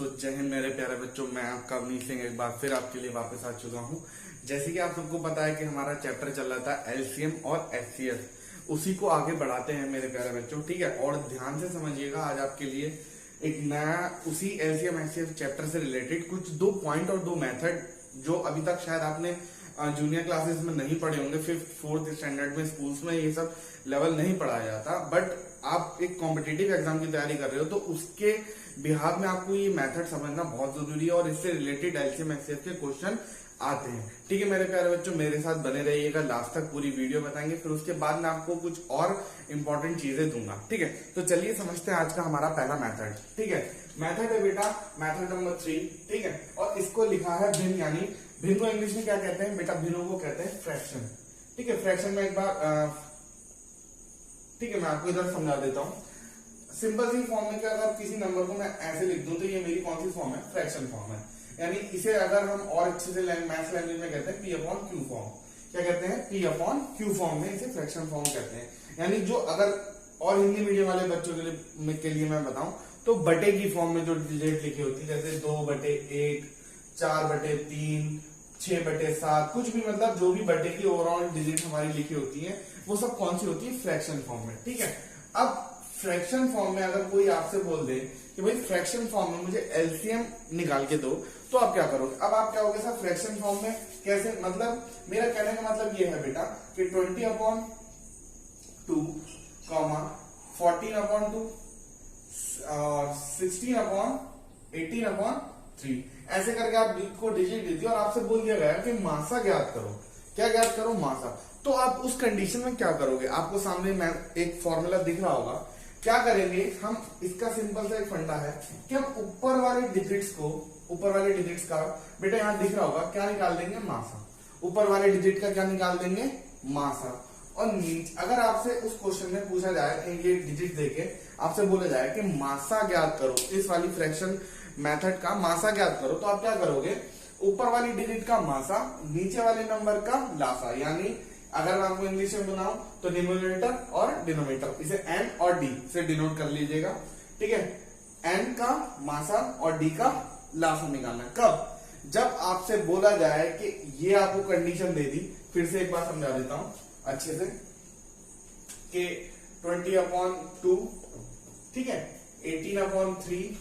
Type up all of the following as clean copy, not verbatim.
तो जय हिंद मेरे प्यारे बच्चों, मैं आपका अवनीश सिंह एक बार फिर आपके लिए वापस आ चुका हूँ। जैसे कि आप सबको पता है कि हमारा चैप्टर चल रहा था एलसीएम और एचसीएफ, उसी को आगे बढ़ाते हैं मेरे प्यारे बच्चों। ठीक है, और ध्यान से समझिएगा, आज आपके लिए एक नया उसी एलसीएम एचसीएफ चैप्टर से रिलेटेड कुछ दो पॉइंट और दो मेथड जो अभी तक शायद आपने जूनियर क्लासेस में नहीं पढ़े होंगे, 5th 4th स्टैंडर्ड में स्कूल्स में ये सब लेवल नहीं पढ़ाया जाता, बट आप एक कॉम्पिटिटिव एग्जाम की तैयारी कर रहे हो तो उसके बिहार में आपको ये मेथड समझना बहुत जरूरी है और इससे रिलेटेड एलसीएम एचसीएफ के क्वेश्चन आते हैं। ठीक है मेरे प्यारे बच्चों, मेरे साथ बने रहिएगा, लास्ट तक पूरी वीडियो बताएंगे, फिर उसके बाद मैं आपको कुछ और इंपॉर्टेंट चीजें दूंगा। ठीक है, तो चलिए समझते हैं आज का हमारा पहला मेथड। ठीक है, मेथड है बेटा मेथड नंबर 3। ठीक है, और इसको लिखा है भिन्न, यानी भिन्न को इंग्लिश में क्या कहते हैं बेटा? भिन्नों को कहते हैं फ्रैक्शन। ठीक है, फ्रैक्शन में एक बार ठीक है मैं आपको इधर समझा देता हूँ। सिंपल सी फॉर्म में क्या, अगर किसी नंबर को मैं ऐसे लिख दूं तो ये मेरी कौन सी फॉर्म है? फ्रैक्शन फॉर्म है। यानी इसे अगर हम और अच्छे से मैथ्स लैंग्वेज में कहते हैं P अपॉन Q फॉर्म। क्या कहते हैं? P अपॉन Q फॉर्म में इसे फ्रैक्शन फॉर्म कहते हैं। यानी जो अगर और हिंदी मीडियम वाले बच्चों के लिए मैं बताऊं तो बटे की फॉर्म में जो डिजिट लिखी होती है, जैसे 2/1, 4/3, 6/7, कुछ भी, मतलब जो भी बटे की ओवरऑल डिजिट हमारी लिखी होती है वो सब कौन सी होती है? फ्रैक्शन फॉर्म में। ठीक है, अब फ्रैक्शन फॉर्म में अगर कोई आपसे बोल दे कि भाई फ्रैक्शन फॉर्म में मुझे एलसीएम निकाल के दो, तो आप क्या करोगे? अब आप क्या होगे सर फ्रैक्शन फॉर्म में कैसे? मतलब मेरा कहने का मतलब ये है बेटा कि 20/2, 14/2 और 16/18/3 ऐसे करके आप को डिजिट दे दिए और आपसे बोल दिया गया कि मासा ज्ञात करो। क्या ज्ञात करो? मासा। तो आप उस कंडीशन में क्या करोगे? आपको सामने मैं एक फॉर्मूला दिख रहा होगा। क्या करेंगे हम? इसका सिंपल सा एक फंडा है कि हम ऊपर वाले डिजिट्स का बेटा यहां दिख रहा होगा, क्या निकाल देंगे? मासा। ऊपर वाले डिजिट का क्या निकाल देंगे? मासा। और नीचे अगर आपसे उस क्वेश्चन में पूछा जाए, ये डिजिट देके आपसे बोला जाए कि मासा ज्ञात करो, इस वाली फ्रैक्शन मेथड का मासा ज्ञात करो, तो आप क्या करोगे? ऊपर वाली डिजिट का मासा, नीचे वाले नंबर का लासा। यानी अगर मैं आपको इंग्लिश में बनाऊं तो डिनोमिनेटर और डिनोमिनेटर, इसे एन और डी से डिनोट कर लीजिएगा। ठीक है, एन का मासा और डी का लासा निकालना है। कब? जब आपसे बोला जाए कि ये आपको कंडीशन दे दी, फिर से एक बार समझा देता हूं अच्छे से, कि 20/2, ठीक है, 18/3,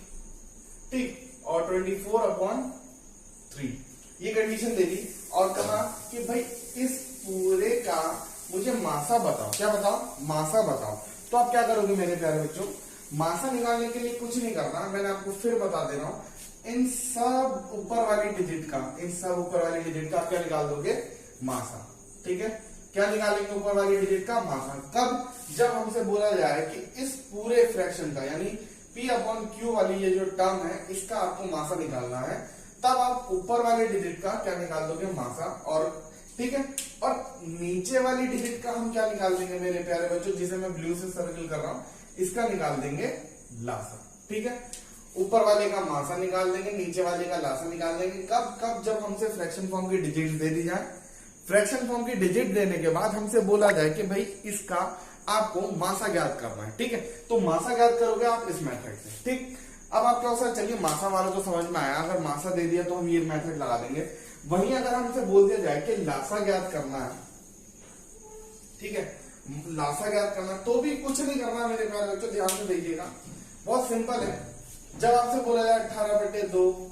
ठीक, और 24/3 ये कंडीशन दे दी और कहा कि भाई इस पूरे का मुझे मासा बताओ। क्या बताओ? मासा बताओ। तो आप क्या करोगे मेरे प्यारे बच्चों? मासा निकालने के लिए कुछ नहीं करना, मैंने आपको फिर बता दे रहा हूं। इन सब ऊपर वाली डिजिट का आप क्या निकाल दोगे? मासा। ठीक है, क्या निकालेंगे? ऊपर वाली डिजिट का मासा। कब? जब हमसे बोला जाए कि इस पूरे फ्रैक्शन का, यानी P अपॉन Q वाली ये जो टर्म है, इसका आपको मासा निकालना है, तब आप ऊपर वाले डिजिट का क्या निकाल दोगे? मासा। और ठीक है, और नीचे वाली डिजिट का हम क्या निकाल देंगे मेरे प्यारे बच्चों, जिसे मैं ब्लू से सर्कल कर रहा हूं, इसका निकाल देंगे लासा। ठीक है, ऊपर वाले का मासा निकाल देंगे, नीचे वाले का लासा निकाल देंगे। कब? जब हमसे फ्रैक्शन फॉर्म की डिजिट दे दी जाए। फ्रैक्शन फॉर्म की डिजिट देने के बाद हमसे बोला जाए कि भाई इसका आपको मासा ज्ञात करना है। ठीक है, तो मासा ज्ञात करोगे आप इस मेथड से। ठीक, अब आप क्या हो सकता? चलिए मासा वाला तो समझ में आया, अगर मासा दे दिया तो हम ये मेथड लगा देंगे। वहीं अगर हमसे बोल दिया जाए कि लासा ज्ञात करना है, ठीक है, लासा ज्ञात करना, तो भी कुछ नहीं करना मेरे प्यारे बच्चों, ध्यान से देखिएगा, बहुत सिंपल है। जब आपसे बोला जाए 18/2,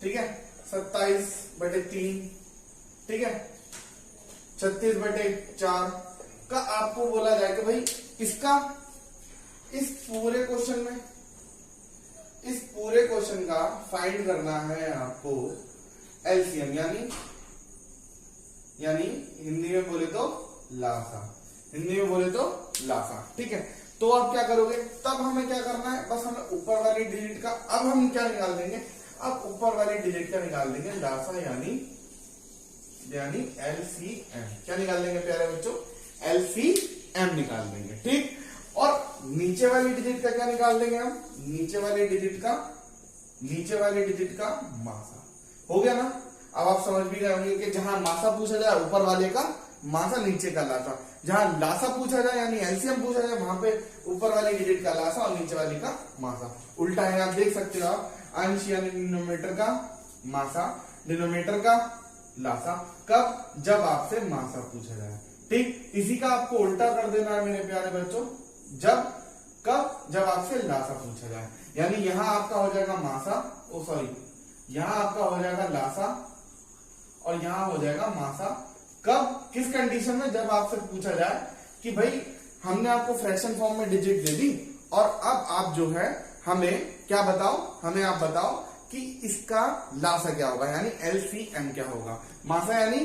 ठीक है, 27/3, ठीक है, 36/4 का आपको बोला जाए कि भाई इसका इस पूरे क्वेश्चन का फाइंड करना है आपको एलसीएम, यानी हिंदी में बोले तो लासा। ठीक है, तो आप क्या करोगे? तब हमें क्या करना है? बस हमें ऊपर वाली डिजिट का, अब हम क्या निकाल देंगे? अब ऊपर वाली डिजिट का निकाल देंगे लासा, यानी एलसीएम। क्या निकाल देंगे प्यारे बच्चों? एलसीएम निकाल देंगे। ठीक, और नीचे वाली डिजिट का क्या निकाल देंगे हम? नीचे वाली डिजिट का मासा। हो गया ना? अब आप समझ भी गए होंगे कि जहां मासा पूछा जाए ऊपर वाले का मासा, नीचे का लासा, जहां लासा पूछा जाए यानी एलसीएम पूछा जाए वहां पे ऊपर वाली डिजिट का लासा और नीचे वाली का मासा। उल्टा है, आप देख सकते हो। आप अंश यानी डिनोमिनेटर का मासा, डिनोमिनेटर का लासा। कब? जब आपसे मासा पूछा जाए। ठीक, इसी का आपको उल्टा कर देना है मेरे प्यारे बच्चों। जब आपसे लासा पूछा जाए, यानी यहां आपका हो जाएगा मासा, यहां आपका हो जाएगा लासा और यहां हो जाएगा मासा। कब? किस कंडीशन में? जब आपसे पूछा जाए कि भाई हमने आपको फ्रैक्शन फॉर्म में डिजिट दे दी और अब आप जो है हमें क्या बताओ, हमें आप बताओ कि इसका लासा क्या होगा, यानी एलसीएम क्या होगा। मासा यानी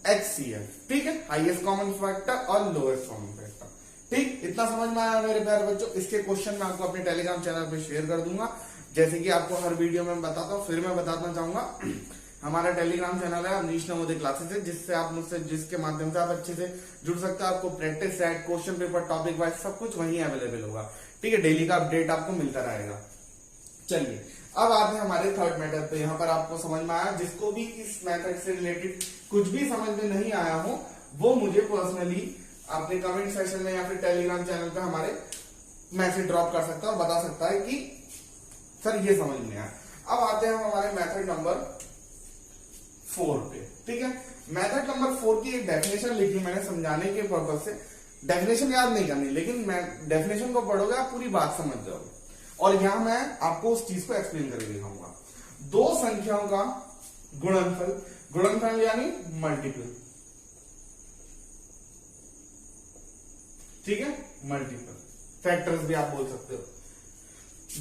एचसीएफ, ठीक है, हाईएस्ट कॉमन फैक्टर और लोएस्ट कॉमन फैक्टर। ठीक, इतना समझ में आया मेरे प्यारे बच्चों। इसके क्वेश्चन मैं आपको अपने टेलीग्राम चैनल पे शेयर कर दूंगा, जैसे कि आपको हर वीडियो में बताता हूँ। फिर मैं बताना चाहूंगा हमारा टेलीग्राम चैनल है अमरीश नवोदय क्लासेस है, जिससे आप मुझसे, जिसके माध्यम से आप अच्छे से जुड़ सकते हैं। आपको practice set, question paper, topic wise सब कुछ वहीं अवेलेबल होगा। ठीक है, डेली का अपडेट आपको मिलता रहेगा। चलिए अब आते हैं हमारे थर्ड मेथड पे। यहाँ पर आपको समझ में आया, जिसको भी इस मेथड से रिलेटेड कुछ भी समझ में नहीं आया हो वो मुझे पर्सनली अपने कमेंट सेक्शन में या फिर टेलीग्राम चैनल पे हमारे मैसेज ड्रॉप कर सकता है और बता सकता है कि सर ये समझ में आया। अब आते हैं हमारे मेथड नंबर 4 पे। ठीक है, मेथड नंबर 4 की एक डेफिनेशन लिखी मैंने समझाने के पर्पज से। डेफिनेशन याद नहीं करनी, लेकिन मैं डेफिनेशन को पढ़ोगे आप पूरी बात समझ जाओगे। और यहां मैं आपको उस चीज को एक्सप्लेन करके दिखाऊंगा। दो संख्याओं का गुणनफल, गुणनफल यानी मल्टीपल, ठीक है, मल्टीपल फैक्टर्स भी आप बोल सकते हो।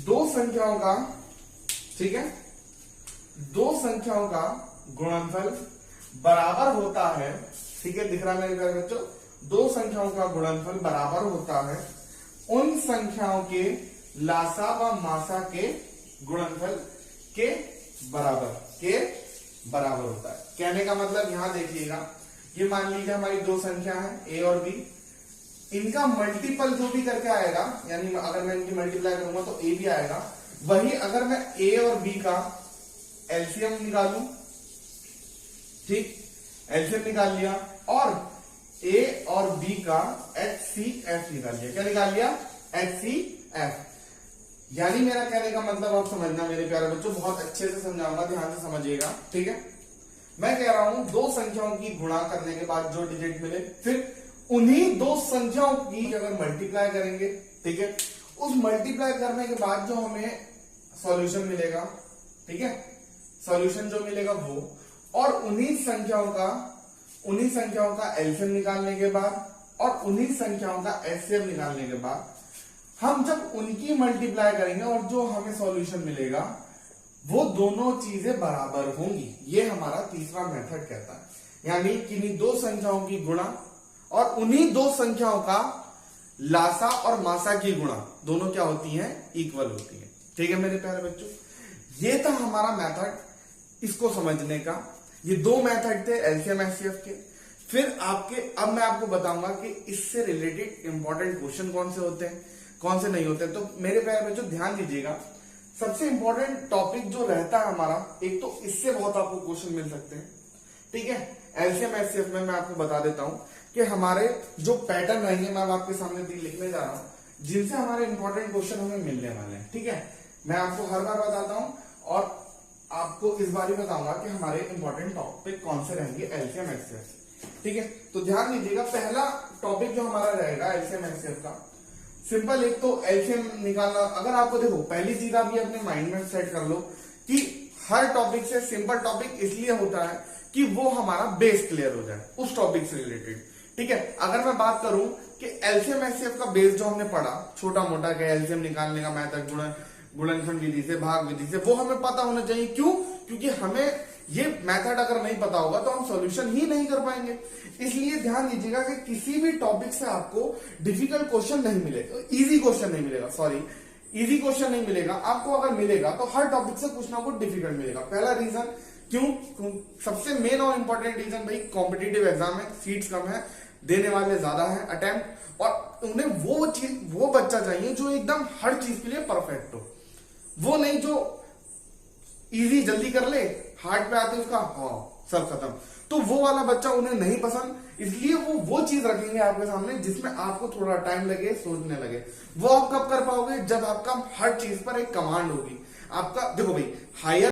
दो संख्याओं का, ठीक है, दो संख्याओं का गुणनफल बराबर होता है, ठीक है, दिख रहा है मेरे प्यारे बच्चों, दो संख्याओं का गुणनफल बराबर होता है उन संख्याओं के लासा व मासा के गुणनफल के बराबर होता है। कहने का मतलब यहां देखिएगा, ये मान लीजिए हमारी दो संख्या है ए और बी, इनका मल्टीपल जो भी करके आएगा, यानी अगर मैं इनकी मल्टीप्लाई करूंगा तो ए भी आएगा। वही अगर मैं ए और बी का एलसीएम निकालूं, ठीक, एलसीएम निकाल लिया और ए और बी का एचसीएफ निकाल लिया। क्या निकाल लिया? एचसीएफ। यानी मेरा कहने का मतलब आप समझना मेरे प्यारे बच्चों, बहुत अच्छे से समझाऊंगा, ध्यान से समझिएगा। ठीक है, मैं कह रहा हूं दो संख्याओं की गुणा करने के बाद जो डिजिट मिले, फिर उन्हीं दो संख्याओं की अगर मल्टीप्लाई करेंगे, ठीक है, उस मल्टीप्लाई करने के बाद जो हमें सॉल्यूशन मिलेगा, ठीक है, सॉल्यूशन जो मिलेगा वो, और उन्हीं संख्याओं का एलसीएम निकालने के बाद और उन्हीं संख्याओं का एचसीएफ निकालने के बाद हम जब उनकी मल्टीप्लाई करेंगे और जो हमें सॉल्यूशन मिलेगा वो दोनों चीजें बराबर होंगी। ये हमारा तीसरा मेथड कहता है। यानी किन्हीं दो संख्याओं की गुणा और उन्हीं दो संख्याओं का लासा और मासा की गुणा दोनों क्या होती हैं? इक्वल होती हैं। ठीक है मेरे प्यारे बच्चों, ये था हमारा मेथड इसको समझने का। ये दो मेथड थे एलसीएम एचसीएफ के। फिर अब मैं आपको बताऊंगा कि इससे रिलेटेड इंपॉर्टेंट क्वेश्चन कौन से होते हैं, कौन से नहीं होते। तो मेरे प्यारे बच्चों ध्यान दीजिएगा, सबसे इंपॉर्टेंट टॉपिक जो रहता है हमारा, एक तो इससे बहुत आपको क्वेश्चन मिल सकते हैं, ठीक है। एलसीएम एचसीएफ में मैं आपको बता देता हूं कि हमारे जो पैटर्न रहेंगे, मैं आपके सामने लिखने जा रहा हूं, जिनसे हमारे इंपॉर्टेंट क्वेश्चन हमें मिलने वाले हैं। ठीक है, मैं आपको हर बार बताता हूं और आपको इस बार ही बताऊंगा कि हमारे इंपॉर्टेंट टॉपिक कौन से रहेंगे एलसीएम एचसीएफ। ठीक है, तो ध्यान दीजिएगा, पहला टॉपिक जो हमारा रहेगा एलसीएम एचसीएफ का, सिंपल एक तो एलसीएम निकालना। अगर आपको देखो, पहली चीज आप ये अपने माइंड में सेट कर लो कि हर टॉपिक से सिंपल टॉपिक इसलिए होता है कि वो हमारा बेस क्लियर हो जाए उस टॉपिक से रिलेटेड। ठीक है, अगर मैं बात करूं कि एलसीएम एचसीएफ का बेस जो हमने पढ़ा छोटा मोटा क्या एलसीएम निकालने का मेथड, गुणनफल विधि से, भाग विधि से, वो हमें पता होना चाहिए। क्यों? क्योंकि हमें ये मेथड अगर नहीं पता होगा तो हम सॉल्यूशन ही नहीं कर पाएंगे। इसलिए ध्यान दीजिएगा कि किसी भी टॉपिक से आपको डिफिकल्ट क्वेश्चन नहीं मिलेगा, इजी क्वेश्चन नहीं मिलेगा, इजी क्वेश्चन नहीं मिलेगा आपको। अगर मिलेगा तो हर टॉपिक से कुछ ना कुछ डिफिकल्ट मिलेगा। पहला रीजन क्यों? सबसे मेन और इंपॉर्टेंट रीजन भाई, कॉम्पिटिटिव एग्जाम है, सीट्स कम है, देने वाले ज्यादा है अटेम्प्ट, और उन्हें वो बच्चा चाहिए जो एकदम हर चीज के लिए परफेक्ट हो। वो नहीं जो इजी जल्दी कर ले, हार्ड पे आते उसका सब खत्म, तो वो वाला बच्चा उन्हें नहीं पसंद। इसलिए वो चीज रखेंगे आपके सामने जिसमें आपको थोड़ा टाइम लगे, सोचने लगे। वो आप कब कर पाओगे? जब आपका हर चीज पर एक कमांड होगी, आपका देखो भाई, हायर